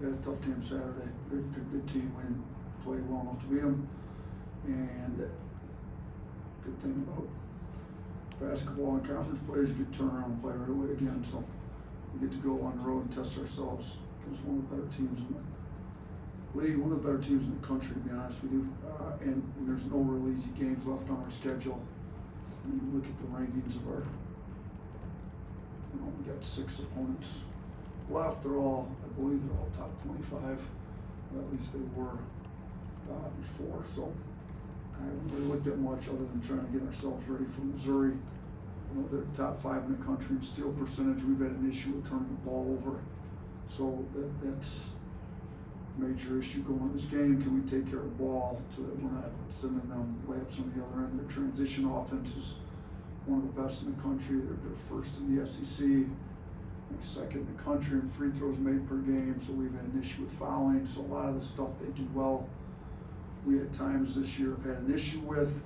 had a tough game Saturday. Good team. We didn't play well enough to beat them. And good thing about basketball and conference players, you get to turn around and play right away again. So we get to go on the road and test ourselves against one of the better teams in the league, one of the better teams in the country, to be honest with you. And there's no real easy games left on our schedule. When you look at the rankings of our, we got 6 opponents left. They're all, I believe they're all top 25. At least they were before. So I haven't really looked at much other than trying to get ourselves ready for Missouri. They're top 5 in the country in steal percentage. We've had an issue with turning the ball over. So that's a major issue going in this game. Can we take care of the ball so that we're not sending them layups on the other end? Their transition offense is one of the best in the country. They're first in the SEC, second in the country in free throws made per game. So we've had an issue with fouling. So a lot of the stuff they do well, we at times this year have had an issue with.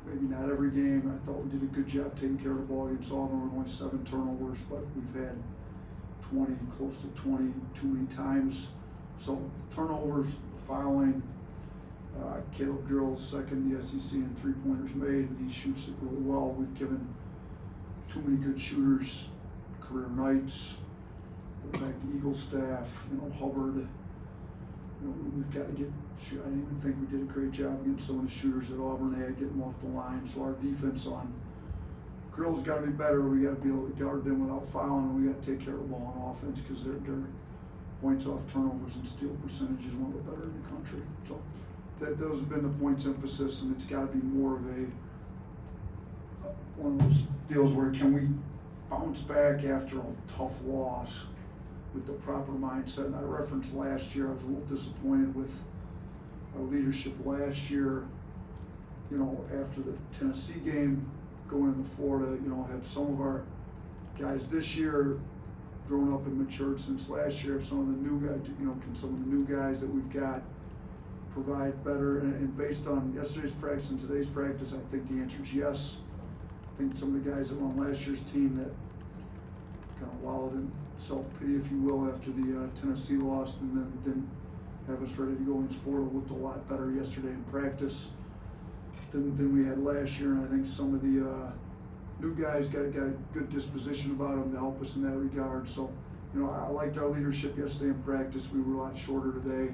Maybe not every game. I thought we did a good job taking care of the ball against Auburn with only 7 turnovers, but we've had 20, close to 20 too many times. So turnovers, fouling. Caleb Girl's second in the SEC in 3-pointers made, and he shoots it really well. We've given too many good shooters career nights. Go back to Eagle staff, Hubbard. We've got to get. I didn't even think we did a great job against some of the shooters that Auburn had getting off the line. So our defense on Grill's got to be better. We got to be able to guard them without fouling, and we got to take care of the ball on offense because their points off turnovers and steal percentage is one of the better in the country. So those have been the points emphasis, and it's got to be more of one of those deals where can we bounce back after a tough loss with the proper mindset. And I referenced last year, I was a little disappointed with our leadership last year, after the Tennessee game going into Florida, have some of our guys this year grown up and matured since last year. Have some of the new guys, can some of the new guys that we've got provide better? And based on yesterday's practice and today's practice, I think the answer is yes. I think some of the guys that were on last year's team that kind of wallowed in self-pity, if you will, after the Tennessee loss, and then didn't have us ready to go against Florida, looked a lot better yesterday in practice than we had last year. And I think some of the new guys got a good disposition about them to help us in that regard. So, I liked our leadership yesterday in practice. We were a lot shorter today,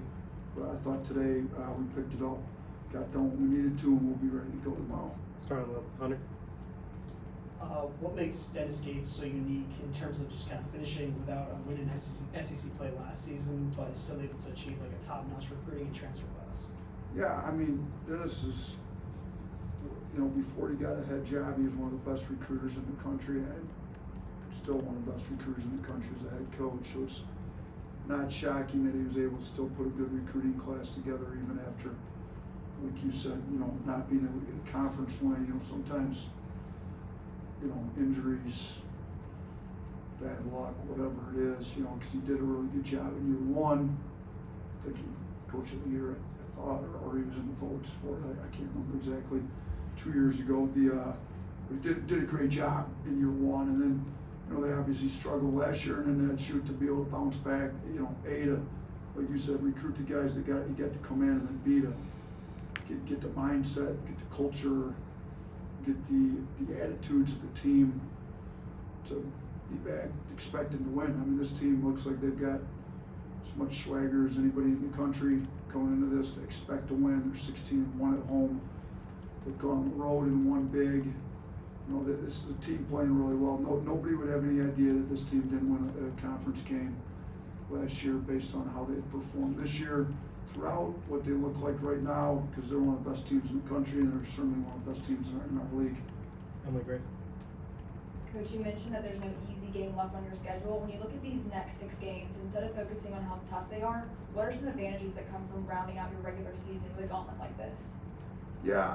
but I thought today we picked it up, got done what we needed to, and we'll be ready to go tomorrow. Starting with Hunter. What makes Dennis Gates so unique in terms of just kind of finishing without a win in SEC play last season, but still able to achieve like a top-notch recruiting and transfer class? Yeah, Dennis is, before he got a head job, he was one of the best recruiters in the country, and still one of the best recruiters in the country as a head coach. So it's not shocking that he was able to still put a good recruiting class together even after, like you said, not being able to get a conference win. Sometimes, injuries, bad luck, whatever it is, because he did a really good job in year 1. I think he coach of the year, I thought, or he was in the votes for it. I can't remember exactly. 2 years ago, he did a great job in year 1, and then they obviously struggled last year, and then that shoot to be able to bounce back. To, like you said, recruit the guys that you got to come in, and then B, to get the mindset, get the culture, get the attitudes of the team to be back expecting to win. This team looks like they've got as much swagger as anybody in the country going into this. They expect to win. They're 16-1 at home. They've gone on the road and won big. This is a team playing really well. Nobody would have any idea that this team didn't win a conference game last year based on how they performed this year. Throughout what they look like right now, because they're one of the best teams in the country, and they're certainly one of the best teams in our league. Emily Grace. Coach, you mentioned that there's no easy game left on your schedule. When you look at these next 6 games, instead of focusing on how tough they are, what are some advantages that come from rounding out your regular season with a gauntlet like this? Yeah,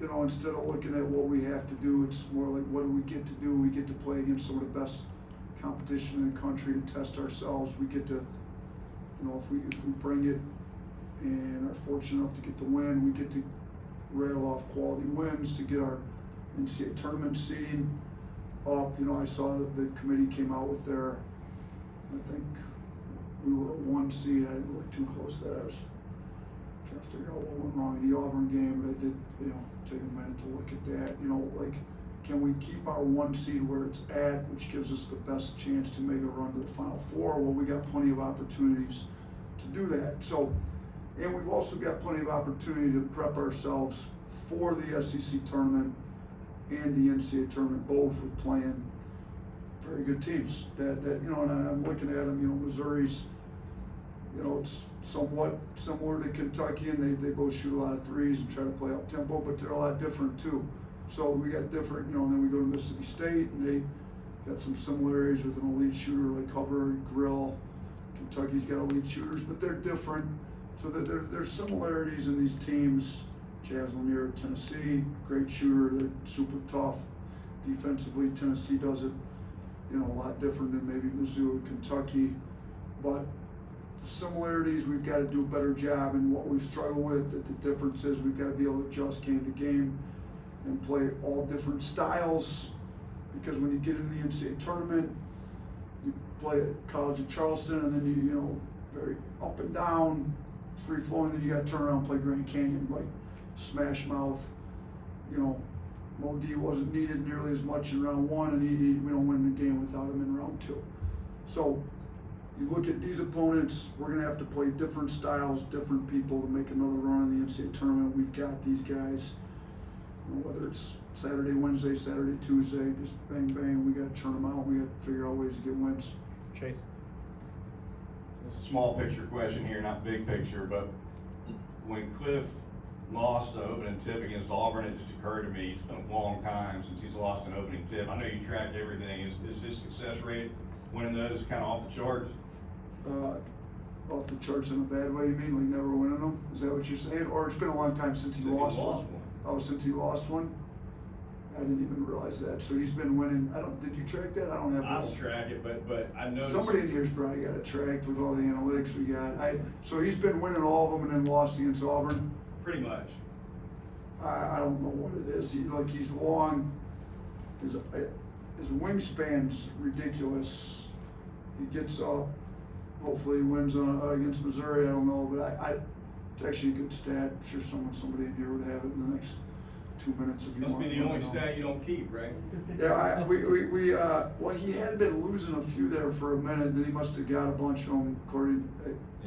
instead of looking at what we have to do, it's more like what do we get to do? We get to play against some of the best competition in the country to test ourselves. We get to, if we bring it and are fortunate enough to get the win, we get to rattle off quality wins to get our NCAA tournament seeding up. I saw that the committee came out with their I think we were a 1 seed. I didn't look too close at that. I was trying to figure out what went wrong in the Auburn game, but I did, take a minute to look at that. Like, can we keep our 1 seed where it's at, which gives us the best chance to make a run to the Final Four? Well, we got plenty of opportunities to do that. So, and we've also got plenty of opportunity to prep ourselves for the SEC tournament and the NCAA tournament, both with playing very good teams. That and I'm looking at them. Missouri's, it's somewhat similar to Kentucky, and they both shoot a lot of threes and try to play up tempo, but they're a lot different too. So we got different. And then we go to Mississippi State, and they got some similarities with an elite shooter like Hubbard, Grill. Kentucky's got elite shooters, but they're different. So there's similarities in these teams. Jazz Lanier, Tennessee, great shooter. They're super tough defensively. Tennessee does it, a lot different than maybe Mizzou or Kentucky. But the similarities, we've got to do a better job. And what we've struggled with, that the difference is we've got to be able to adjust game to game and play all different styles. Because when you get into the NCAA tournament, you play at College of Charleston, and then you very up and down, free flowing. Then you got to turn around and play Grand Canyon, like smash mouth. Mo D wasn't needed nearly as much in round 1, and we don't win the game without him in round 2. So you look at these opponents, we're going to have to play different styles, different people to make another run in the NCAA tournament. We've got these guys, whether it's Saturday, Wednesday, Saturday, Tuesday, just bang, bang, we got to churn them out. We got to figure out ways to get wins. Chase. Small picture question here, not big picture, but when Cliff lost the opening tip against Auburn, it just occurred to me, it's been a long time since he's lost an opening tip. I know you track everything. Is his success rate winning those kind of off the charts? Off the charts in a bad way, you mean? Like never winning them? Is that what you're saying? Or it's been a long time since he lost one? Oh, since he lost one? I didn't even realize that. So he's been winning. Did you track that? I don't have I those. don't track it, but I know Somebody in here's probably got it tracked with all the analytics we got. So he's been winning all of them and then lost against Auburn? pretty much. I don't know what it is. He's long. His wingspan's ridiculous. He gets up. Hopefully he wins against Missouri. I don't know, but it's actually a good stat. I'm sure somebody in here would have it in the next 2 minutes if you Must want. be the only stat you don't keep, right? Yeah, well, he had been losing a few there for a minute, then he must have got a bunch of them, according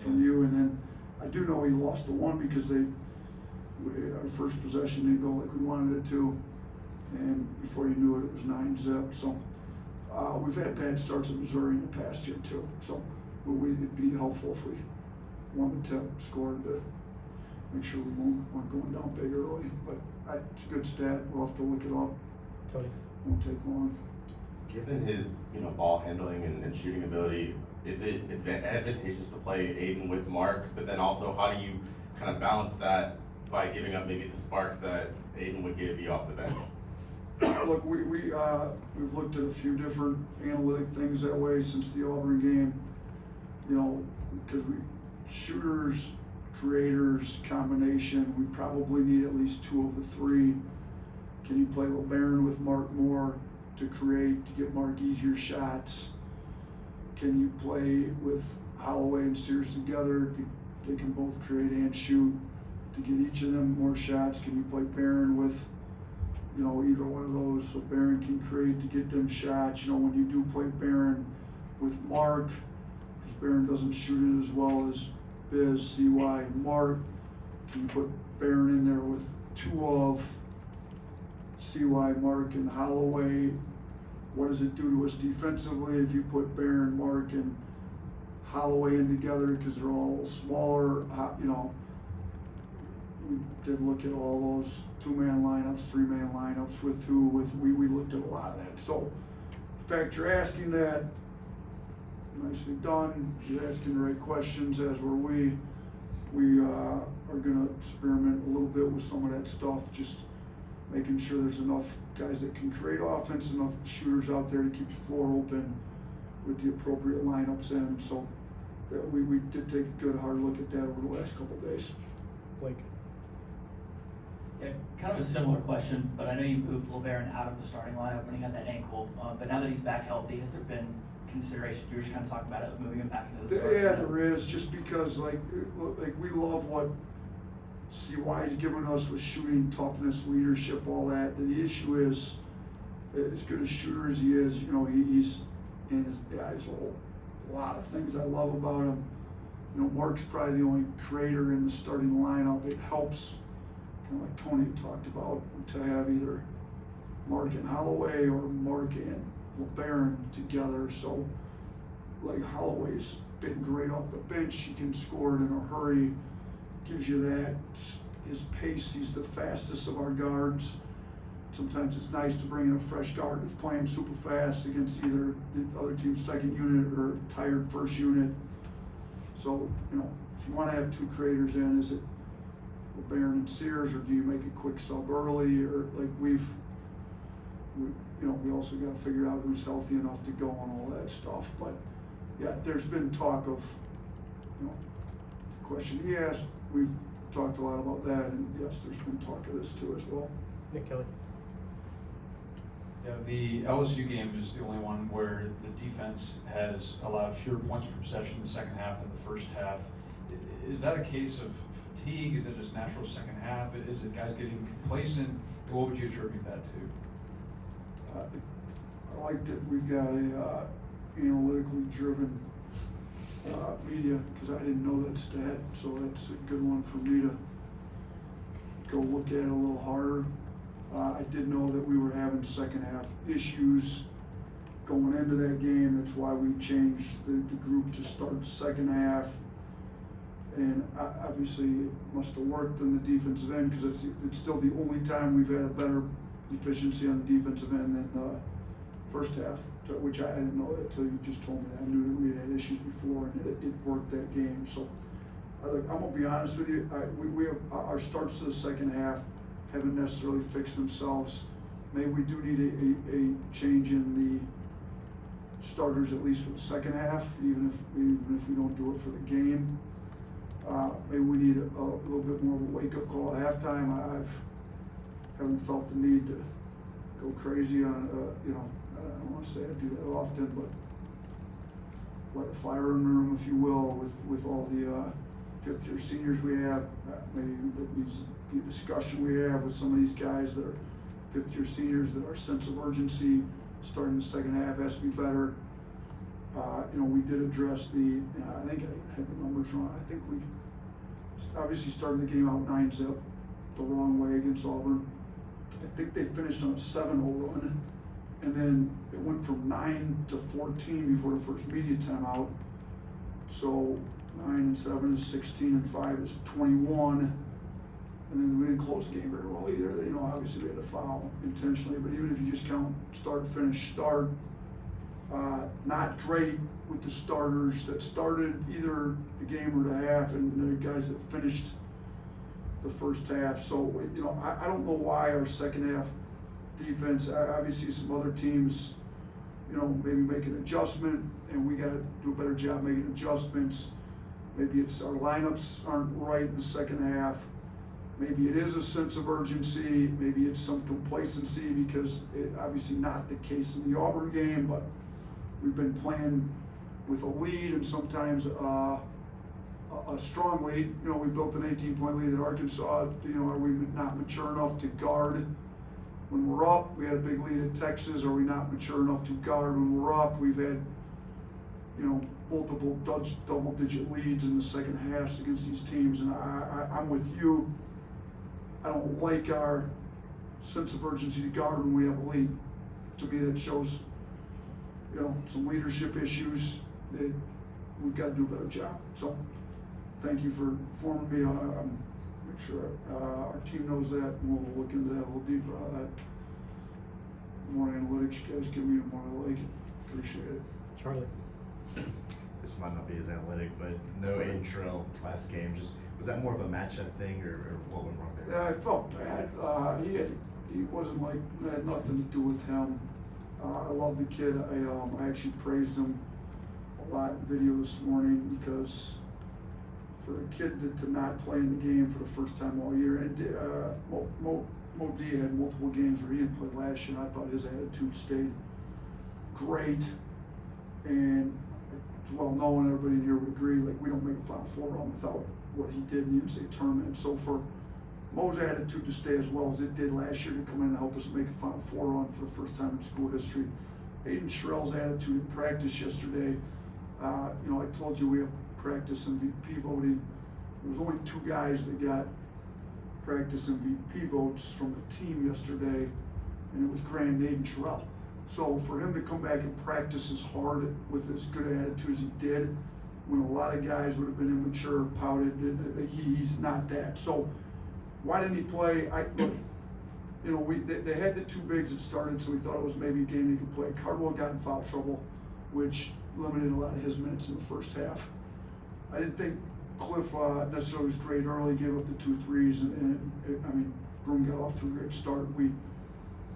from you, and then I do know he lost the one because our first possession didn't go like we wanted it to, and before you knew it, it was 9-zip. So we've had bad starts at Missouri in the past year too. So it'd be helpful if we won the tip, scored to make sure we weren't going down big early. But it's a good stat. We'll have to look it up. Tony. Won't take long. Given his ball handling and shooting ability, is it advantageous to play Aiden with Mark? But then also, how do you kind of balance that by giving up maybe the spark that Aiden would give you off the bench? Look, we've looked at a few different analytic things that way since the Auburn game. Because shooters, creators, combination, we probably need at least 2 of the 3. Can you play LeBaron with Mark more to create, to get Mark easier shots? Can you play with Holloway and Sears together? They can both create and shoot to get each of them more shots. Can you play Barron with, either one of those so Barron can create to get them shots? When you do play Barron with Mark, because Barron doesn't shoot it as well as Biz, CY, and Mark, can you put Barron in there with 2 of CY, Mark, and Holloway? What does it do to us defensively if you put Barron, Mark, and Holloway in together because they're all smaller? We did look at all those 2-man lineups, 3-man lineups we looked at a lot of that. So, in fact, you're asking that, nicely done. You're asking the right questions, as were we. We are going to experiment a little bit with some of that stuff, just making sure there's enough guys that can create offense, enough shooters out there to keep the floor open with the appropriate lineups in. So that we did take a good hard look at that over the last couple of days. Blake. Yeah, kind of a similar question, but I know you moved LeBaron out of the starting lineup when he had that ankle. But now that he's back healthy, has there been consideration? You were just kind of talking about it, moving him back into the start. Yeah, there is, just because like we love what CY's given us with shooting, toughness, leadership, all that. The issue is, as good a shooter as he is, you know, he's in his, there's a lot of things I love about him. You know, Mark's probably the only creator in the starting lineup. It helps, kind of like Tony talked about, to have either Mark and Holloway or Mark and LeBaron together. So, like, Holloway's been great off the bench. He can score it in a hurry. Gives you that, his pace. He's the fastest of our guards. Sometimes it's nice to bring in a fresh guard that's playing super fast against either the other team's second unit or tired first unit. So, you know, if you want to have two creators in, is it LeBaron and Sears, or do you make a quick sub early? Or like we also got to figure out who's healthy enough to go and all that stuff. But yeah, there's been talk of, you know, the question he asked, we've talked a lot about that, and yes, there's been talk of this too as well. Nick Kelly. Yeah, the LSU game is the only one where the defense has allowed fewer points per possession in the second half than the first half. Is that a case of fatigue? Is it just natural second half? Is it guys getting complacent? What would you attribute that to? I like that we've got a analytically driven media, because I didn't know that stat, so that's a good one for me to go look at it a little harder. I did know that we were having second half issues going into that game. That's why we changed the group to start the second half. And obviously it must have worked on the defensive end, because it's still the only time we've had a better efficiency on the defensive end than the first half, which I didn't know that until you just told me that. I knew that we had issues before, and it worked that game. So I'm gonna be honest with you, we have, our starts to the second half haven't necessarily fixed themselves. Maybe we do need a change in the starters, at least for the second half, even if we don't do it for the game. Maybe we need a little bit more of a wake-up call at halftime. Haven't felt the need to go crazy on, you know, I don't want to say I do that often, but light a fire in the room, if you will, with all the fifth-year seniors we have. Maybe it needs to be a discussion we have with some of these guys that are fifth-year seniors, that our sense of urgency starting the second half has to be better. You know, we did address the, I think I had the numbers wrong. I think we obviously started the game out 9-0 the wrong way against Auburn. I think they finished on a 7-0 run, and then it went from 9 to 14 before the first media timeout. So 9 and 7 is 16, and 5 is 21. And then we didn't close the game very well either. You know, obviously we had to foul intentionally, but even if you just count start, finish, start, not great with the starters that started either the game or the half, and the guys that finished the first half. So, you know, I don't know why our second half defense, obviously some other teams, you know, maybe make an adjustment, and we got to do a better job making adjustments. Maybe it's our lineups aren't right in the second half. Maybe it is a sense of urgency. Maybe it's some complacency, because it obviously not the case in the Auburn game, but we've been playing with a lead, and sometimes a strong lead. You know, we built an 18-point lead at Arkansas. You know, are we not mature enough to guard when we're up? We had a big lead at Texas. Are we not mature enough to guard when we're up? We've had, you know, multiple double-digit leads in the second halves against these teams, and I'm with you. I don't like our sense of urgency to guard when we have a lead. To me, that shows, you know, some leadership issues that we've got to do a better job. So, thank you for informing me. Make sure our team knows that, and we'll look into that a little deeper. The more analytics you guys give me, the more I like it. Appreciate it. Charlie. This might not be as analytic, but no Aiden Trail last game. Just was that more of a matchup thing, or what went wrong there? Yeah, I felt bad. He wasn't like, it had nothing to do with him. I love the kid. I actually praised him a lot in video this morning, because for a kid to not play in the game for the first time all year, and Mo D had multiple games where he didn't play last year, and I thought his attitude stayed great. and it's well known, everybody in here would agree, like, we don't make a Final Four run without what he did in the NCAA tournament. So for Mo's attitude to stay as well as it did last year, to come in and help us make a Final Four run for the first time in school history. Aiden Shrell's attitude in practice yesterday, you know, I told you we have practice MVP voting. There was only 2 guys that got practice MVP votes from the team yesterday, and it was Grant and Aiden Shrell. So for him to come back and practice as hard with as good attitude as he did, when a lot of guys would have been immature, pouted, he's not that. So why didn't he play? Look, you know, they had the 2 bigs that started, so we thought it was maybe a game they could play. Cardwell got in foul trouble, which limited a lot of his minutes in the first half. I didn't think Cliff necessarily was great early, gave up the 2 threes, and I mean, Broome got off to a great start. We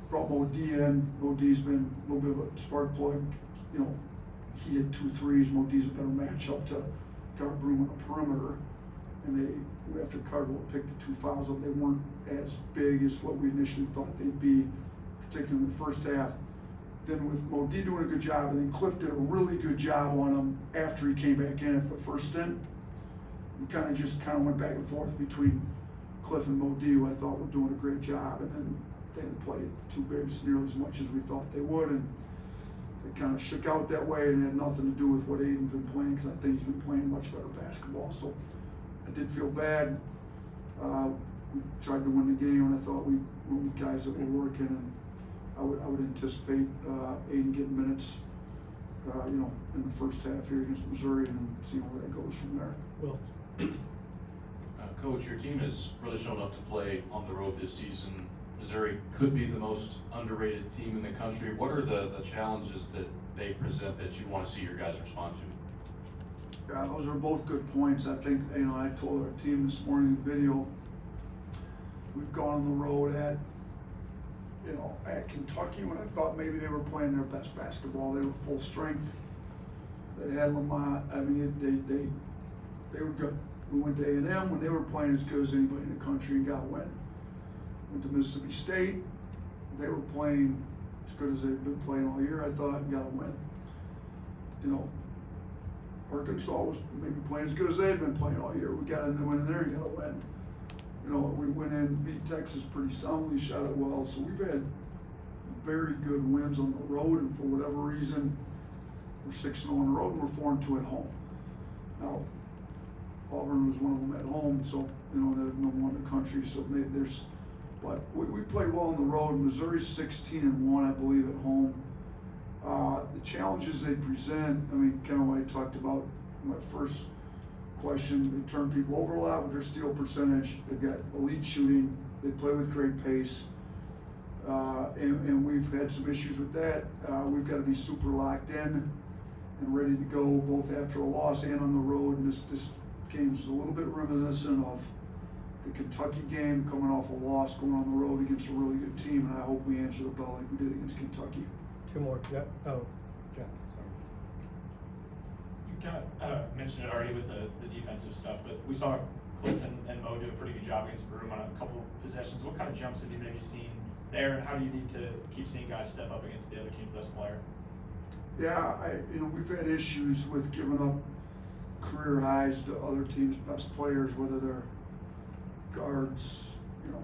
brought Mo D in. Mo D's been a little bit of a spark plug. You know, he had 2 threes. Mo D's a better matchup to guard Broome on the perimeter. And after Cardwell picked the 2 fouls up, they weren't as big as what we initially thought they'd be, particularly in the first half. Then with Mo D doing a good job, and then Cliff did a really good job on him after he came back in after the first stint. We kind of went back and forth between Cliff and Mo D, who I thought were doing a great job, and then they didn't play 2 bigs nearly as much as we thought they would, and it kind of shook out that way, and it had nothing to do with what Aiden's been playing, because I think he's been playing much better basketball. So I did feel bad. We tried to win the game, and I thought we went with guys that were working, and I would anticipate Aiden getting minutes, you know, in the first half here against Missouri, and seeing where that goes from there. Will. Coach, your team has really shown up to play on the road this season. Missouri could be the most underrated team in the country. What are the challenges that they present that you want to see your guys respond to? Yeah, those are both good points. I think, you know, I told our team this morning in video, we've gone on the road at Kentucky when I thought maybe they were playing their best basketball. They were full strength. They had Lamont. I mean, they were good. We went to A&M when they were playing as good as anybody in the country and got a win. Went to Mississippi State. They were playing as good as they've been playing all year, I thought, and got a win. You know, Arkansas was maybe playing as good as they had been playing all year. We got in there and got a win. You know, we went in, beat Texas pretty soundly, shot it well. So we've had very good wins on the road, and for whatever reason, we're 6-0 on the road and we're 4-2 at home. Now, Auburn was one of them at home, so, you know, they're number 1 in the country, so maybe but we play well on the road. Missouri's 16-1, I believe, at home. The challenges they present, I mean, kind of what I talked about in my first question, they turn people over a lot with their steal percentage. They've got elite shooting. They play with great pace. And we've had some issues with that. We've got to be super locked in and ready to go both after a loss and on the road. And this game's a little bit reminiscent of the Kentucky game, coming off a loss, going on the road against a really good team. And I hope we answer the bell like we did against Kentucky. 2 more. Yeah. Oh, Jeff, sorry. You kind of mentioned it already with the defensive stuff, but we saw Cliff and Mo do a pretty good job against Broome on a couple possessions. What kind of jumps have you maybe seen there, and how do you need to keep seeing guys step up against the other team's best player? Yeah, we've had issues with giving up career highs to other teams' best players, whether they're guards, you know,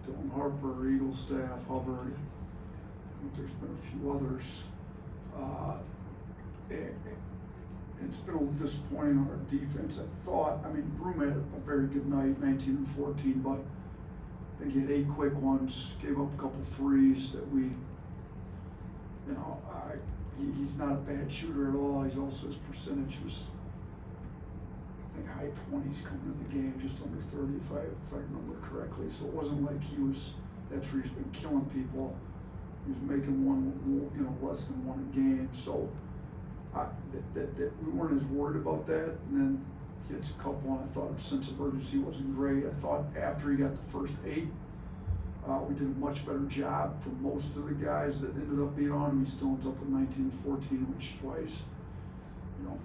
Dylan Harper, Eagle Staff, Hubbard. I think there's been a few others. It's been a little disappointing on our defense. Broome had a very good night, 19 and 14, but I think he had 8 quick ones, gave up a couple threes that he's not a bad shooter at all. He's also, his percentage was, I think, high 20s coming in the game, just under 30 if I remember correctly. So it wasn't like that's where he's been killing people. He was making less than 1 a game. So we weren't as worried about that. And then he hits a couple, and I thought his sense of urgency wasn't great. I thought after he got the first 8, we did a much better job for most of the guys that ended up being on him. He still ends up with 19 and 14, which is why he's, you know,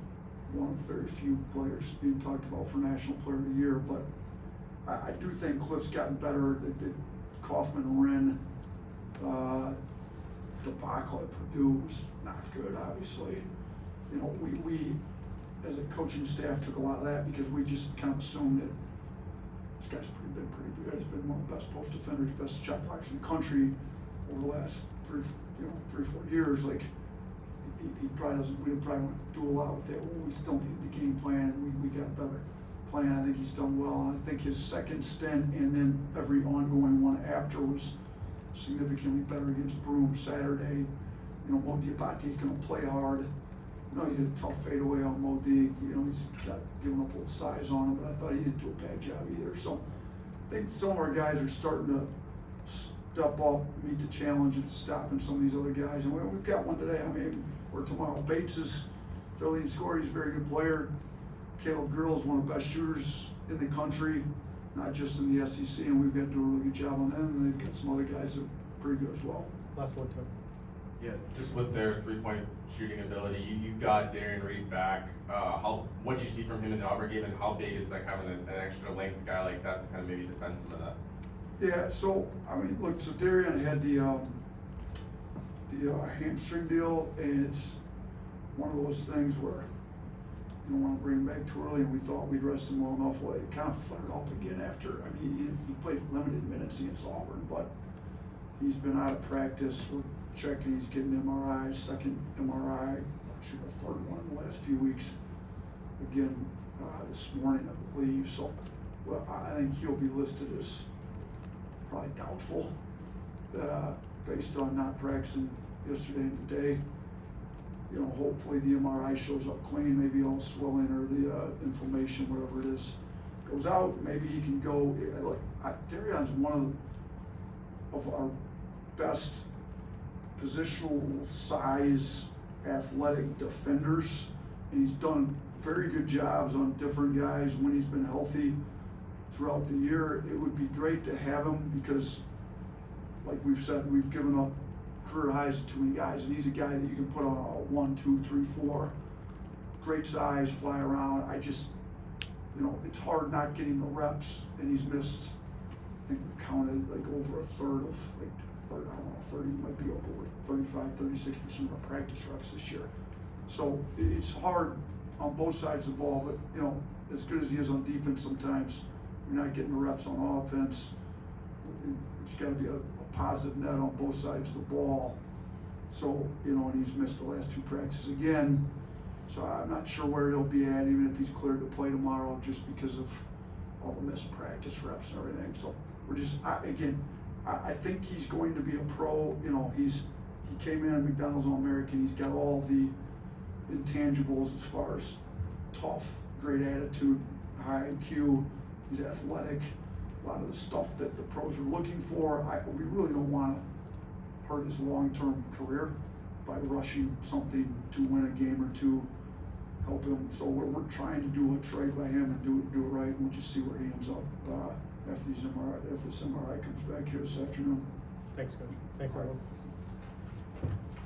one of very few players being talked about for National Player of the Year. But I do think Cliff's gotten better. The Kaufman-Wren debacle at Purdue was not good, obviously. you know, we, as a coaching staff, took a lot of that because we just kind of assumed that this guy's been pretty good. He's been one of the best post defenders, best shot blockers in the country over the last 3 or 4 years. Like, he probably doesn't, we probably won't do a lot with it. We still needed the game plan, and we got a better plan. I think he's done well, and I think his second stint and then every ongoing one after was significantly better against Broome Saturday. You know, Mo Diabate's gonna play hard. You know, he hit a tough fadeaway on Mo D. You know, he's got given up a little size on him, but I thought he didn't do a bad job either. So I think some of our guys are starting to step up, meet the challenge of stopping some of these other guys. And we've got one today. I mean, or tomorrow. Bates is their leading scorer. He's a very good player. Caleb Grill is one of the best shooters in the country, not just in the SEC, and we've got to do a really good job on them. And they've got some other guys that are pretty good as well. Last one, Tony. Yeah, just with their 3-point shooting ability, you got Darian Reed back. What'd you see from him in the Auburn game, and how big is like having an extra length guy like that to kind of maybe defend some of that? Yeah, so I mean, look, so Darian had the hamstring deal, and it's one of those things where you don't want to bring him back too early, and we thought we'd rest him well enough. Well, it kind of flared up again after. I mean, he played limited minutes against Auburn, but he's been out of practice. We're checking. He's getting MRI, second MRI, shoot a third one in the last few weeks. Again, this morning, I believe. So, well, I think he'll be listed as probably doubtful, based on not practicing yesterday and today. You know, hopefully the MRI shows up clean. Maybe all swelling or the inflammation, whatever it is, goes out. Maybe he can go. Look, Darian's one of our best positional size athletic defenders, and he's done very good jobs on different guys when he's been healthy throughout the year. It would be great to have him because, like we've said, we've given up career highs to too many guys, and he's a guy that you can put on a 1, 2, 3, 4. Great size, fly around. I just, you know, it's hard not getting the reps, and he's missed, I think we've counted like over a third of, like, I don't know, 30, might be up over 35, 36% of our practice reps this year. So it's hard on both sides of the ball, but, you know, as good as he is on defense sometimes, you're not getting the reps on offense. It's got to be a positive net on both sides of the ball. So, you know, and he's missed the last 2 practices again. So I'm not sure where he'll be at, even if he's cleared to play tomorrow, just because of all the missed practice reps and everything. So we're just, I think he's going to be a pro. You know, he came in at McDonald's All-American. He's got all the intangibles as far as tough, great attitude, high IQ. He's athletic. A lot of the stuff that the pros are looking for. We really don't want to hurt his long-term career by rushing something to win a game or two, help him. So we're trying to do what's right by him and do it right, and we'll just see where he ends up after this MRI comes back here this afternoon. Thanks, Coach. Thanks, everyone.